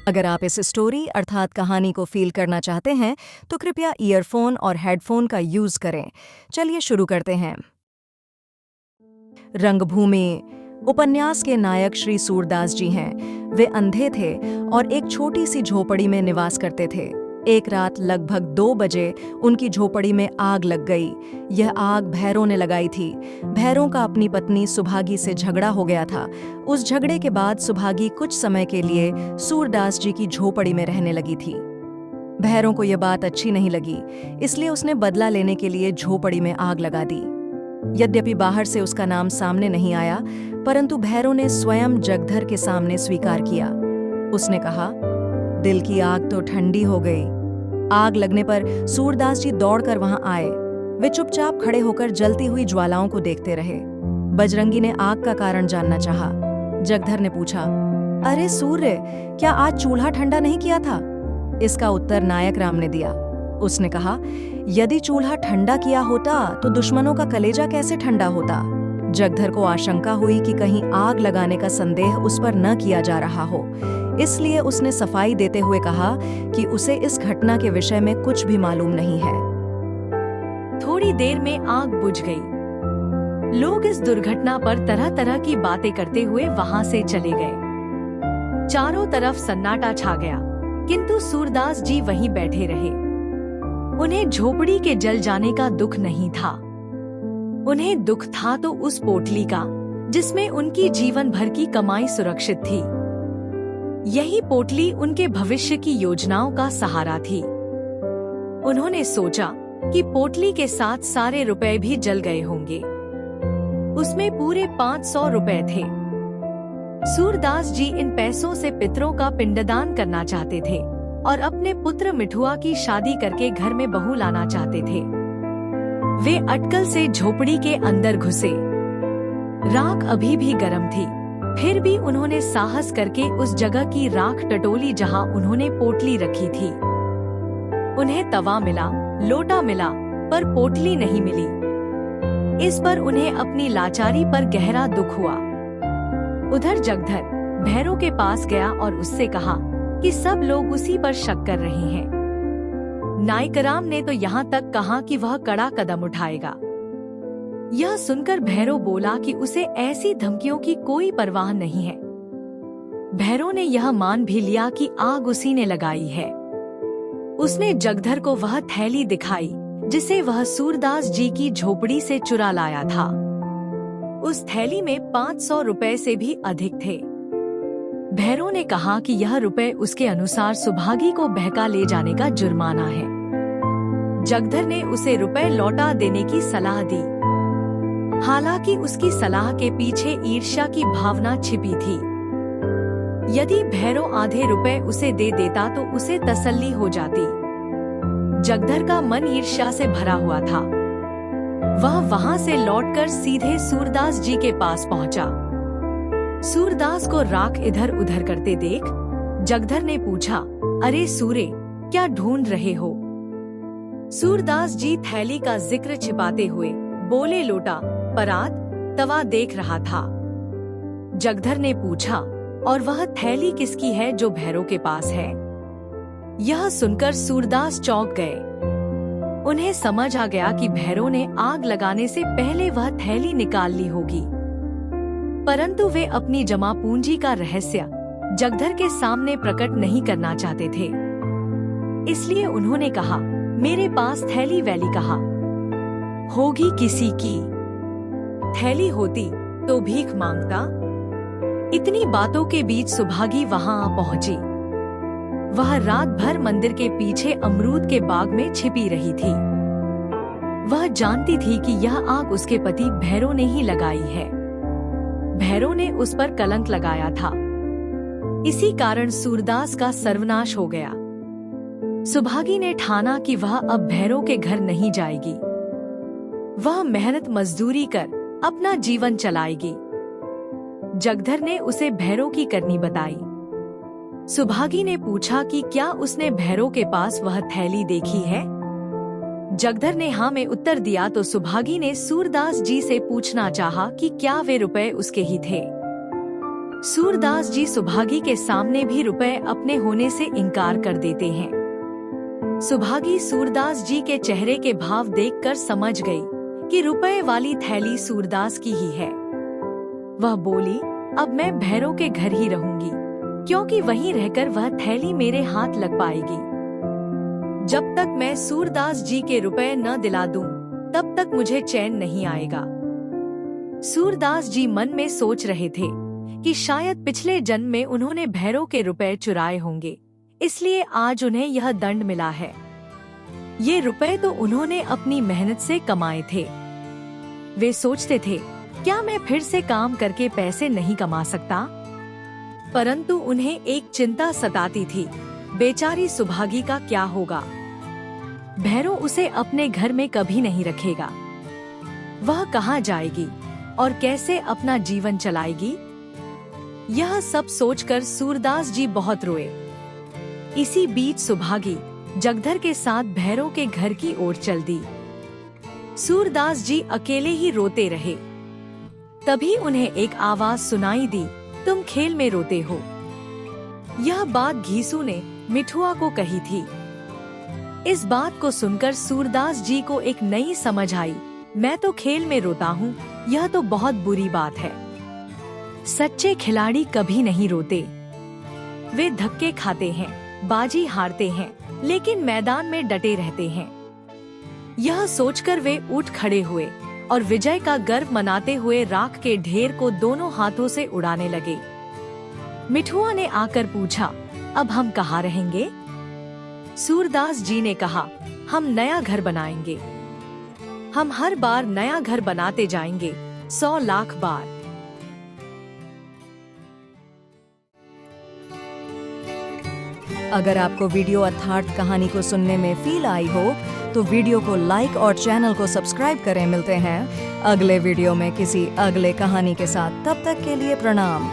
अगर आप इस स्टोरी अर्थात कहानी को फील करना चाहते हैं तो कृपया ईयरफोन और हेडफोन का यूज करें। चलिए शुरू करते हैं। रंगभूमि उपन्यास के नायक श्री सूरदास जी हैं। वे अंधे थे और एक छोटी सी झोपड़ी में निवास करते थे। एक रात लगभग 2 बजे उनकी झोपड़ी में आग लग गई। यह आग भैरों ने लगाई थी। भैरों का अपनी पत्नी सुभागी से झगड़ा हो गया था। उस झगड़े के बाद सुभागी कुछ समय के लिए सूरदास जी की झोपड़ी में रहने लगी थी। भैरों को यह बात अच्छी नहीं लगी, इसलिए उसने बदला लेने के लिए झोपड़ी में आग लगा दी। यद्यपि बाहर से उसका नाम सामने नहीं आया, परंतु भैरों ने स्वयं जगधर के सामने स्वीकार किया। उसने कहा, दिल की आग तो ठंडी हो गई। आग लगने पर सूरदास जी दौड़कर वहां आए। वे चुपचाप खड़े होकर जलती हुई ज्वालाओं को देखते रहे। बजरंगी ने आग का कारण जानना चाहा। जगधर ने पूछा, अरे सूर्य, क्या आज चूल्हा ठंडा नहीं किया था? इसका उत्तर नायक राम ने दिया। उसने कहा, यदि चूल्हा ठंडा किया होता तो दुश्मनों का कलेजा कैसे ठंडा होता? जगधर को आशंका हुई कि कहीं आग लगाने का संदेह उस पर न किया जा रहा हो, इसलिए उसने सफाई देते हुए कहा कि उसे इस घटना के विषय में कुछ भी मालूम नहीं है। थोड़ी देर में आग बुझ गई। लोग इस दुर्घटना पर तरह तरह की बातें करते हुए वहां से चले गए। चारों तरफ सन्नाटा छा गया, किंतु सूरदास जी वहीं बैठे रहे। उन्हें झोपड़ी के जल जाने का दुख नहीं था। उन्हें दुख था तो उस पोटली का, जिसमें उनकी जीवन भर की कमाई सुरक्षित थी। यही पोटली उनके भविष्य की योजनाओं का सहारा थी। उन्होंने सोचा कि पोटली के साथ सारे रुपए भी जल गए होंगे। उसमें पूरे 500 रुपए थे। सूरदास जी इन पैसों से पितरों का पिंडदान करना चाहते थे और अपने पुत्र मिठुआ की शादी करके घर में बहू लाना चाहते थे। वे अटकल से झोपड़ी के अंदर घुसे। राख अभी भी गर्म थी, फिर भी उन्होंने साहस करके उस जगह की राख टटोली जहां उन्होंने पोटली रखी थी। उन्हें तवा मिला, लोटा मिला, पर पोटली नहीं मिली। इस पर उन्हें अपनी लाचारी पर गहरा दुख हुआ। उधर जगधर भैरों के पास गया और उससे कहा कि सब लोग उसी पर शक कर रहे हैं। नायकराम ने तो यहाँ तक कहा कि वह कड़ा कदम उठाएगा। यह सुनकर भैरव बोला कि उसे ऐसी धमकियों की कोई परवाह नहीं है। भैरव ने यह मान भी लिया कि आग उसी ने लगाई है। उसने जगधर को वह थैली दिखाई जिसे वह सूरदास जी की झोपड़ी से चुरा लाया था। उस थैली में 500 रुपए से भी अधिक थे। भैरव ने कहा कि यह रुपए उसके अनुसार सुभागी को बहका ले जाने का जुर्माना है। जगधर ने उसे रुपए लौटा देने की सलाह दी। हालांकि उसकी सलाह के पीछे ईर्ष्या की भावना छिपी थी। यदि भैरव आधे रुपए उसे दे देता तो उसे तसल्ली हो जाती। जगधर का मन ईर्ष्या से भरा हुआ था। वह वहां से लौटकर सीधे सूरदास जी के पास पहुंचा। सूरदास को राख इधर उधर करते देख जगधर ने पूछा, अरे सूरे, क्या ढूंढ रहे हो? सूरदास जी थैली का जिक्र छिपाते हुए बोले, लोटा, परात, तवा देख रहा था। जगधर ने पूछा, और वह थैली किसकी है जो भैरव के पास है? यह सुनकर सूरदास चौंक गए। उन्हें समझ आ गया कि भैरव ने आग लगाने से पहले वह थैली निकाल ली होगी, परंतु वे अपनी जमा पूंजी का रहस्य जगधर के सामने प्रकट नहीं करना चाहते थे। इसलिए उन्होंने कहा, मेरे पास थैली वैली कहा होगी किसी की। थैली होती तो भीख मांगता। इतनी बातों के बीच सुभागी वहां आ पहुंची। वह रात भर मंदिर के पीछे अमरूद के बाग में छिपी रही थी। वह जानती थी कि यह आग उसके पति भैरव ने ही लगाई है। भैरव ने उस पर कलंक लगाया था। इसी कारण सूरदास का सर्वनाश हो गया। सुभागी ने ठाना कि वह अब भैरव के घर नहीं जाएगी। वह मेहनत मजदूरी कर अपना जीवन चलाएगी। जगधर ने उसे भैरव की करनी बताई। सुभागी ने पूछा कि क्या उसने भैरव के पास वह थैली देखी है। जगधर ने हाँ में उत्तर दिया तो सुभागी ने सूरदास जी से पूछना चाहा कि क्या वे रुपए उसके ही थे। सूरदास जी सुभागी के सामने भी रुपए अपने होने से इनकार कर देते हैं। सुभागी सूरदास जी के चेहरे के भाव देखकर समझ गई कि रुपए वाली थैली सूरदास की ही है। वह बोली, अब मैं भैरव के घर ही रहूंगी, क्योंकि वहीं रहकर वह थैली मेरे हाथ लग पाएगी। जब तक मैं सूरदास जी के रुपए न दिला दूं, तब तक मुझे चैन नहीं आएगा। सूरदास जी मन में सोच रहे थे कि शायद पिछले जन्म में उन्होंने भैरव के रुपए चुराए होंगे, इसलिए आज उन्हें यह दंड मिला है। ये रुपए तो उन्होंने अपनी मेहनत से कमाए थे। वे सोचते थे, क्या मैं फिर से काम करके पैसे नहीं कमा सकता? परंतु उन्हें एक चिंता सताती थी, बेचारी सुभागी का क्या होगा? भैरव उसे अपने घर में कभी नहीं रखेगा। वह कहाँ जाएगी और कैसे अपना जीवन चलाएगी? यह सब सोचकर सूरदास जी बहुत रोए। इसी बीच सुभागी जगधर के साथ भैरव के घर की ओर चल दी। सूरदास जी अकेले ही रोते रहे। तभी उन्हें एक आवाज सुनाई दी, तुम खेल में रोते हो। यह बात घीसू ने मिठुआ को कही थी। इस बात को सुनकर सूरदास जी को एक नई समझ आई, मैं तो खेल में रोता हूँ, यह तो बहुत बुरी बात है। सच्चे खिलाड़ी कभी नहीं रोते। वे धक्के खाते हैं, बाजी हारते हैं, लेकिन मैदान में डटे रहते हैं। यह सोचकर वे उठ खड़े हुए और विजय का गर्व मनाते हुए राख के ढेर को दोनों हाथों से उड़ाने लगे। मिठुआ ने आकर पूछा, अब हम कहाँ रहेंगे? सूरदास जी ने कहा, हम नया घर बनाएंगे। हम हर बार नया घर बनाते जाएंगे, 100 लाख बार। अगर आपको वीडियो अर्थात कहानी को सुनने में फील आई हो तो वीडियो को लाइक और चैनल को सब्सक्राइब करें। मिलते हैं अगले वीडियो में किसी अगले कहानी के साथ। तब तक के लिए प्रणाम।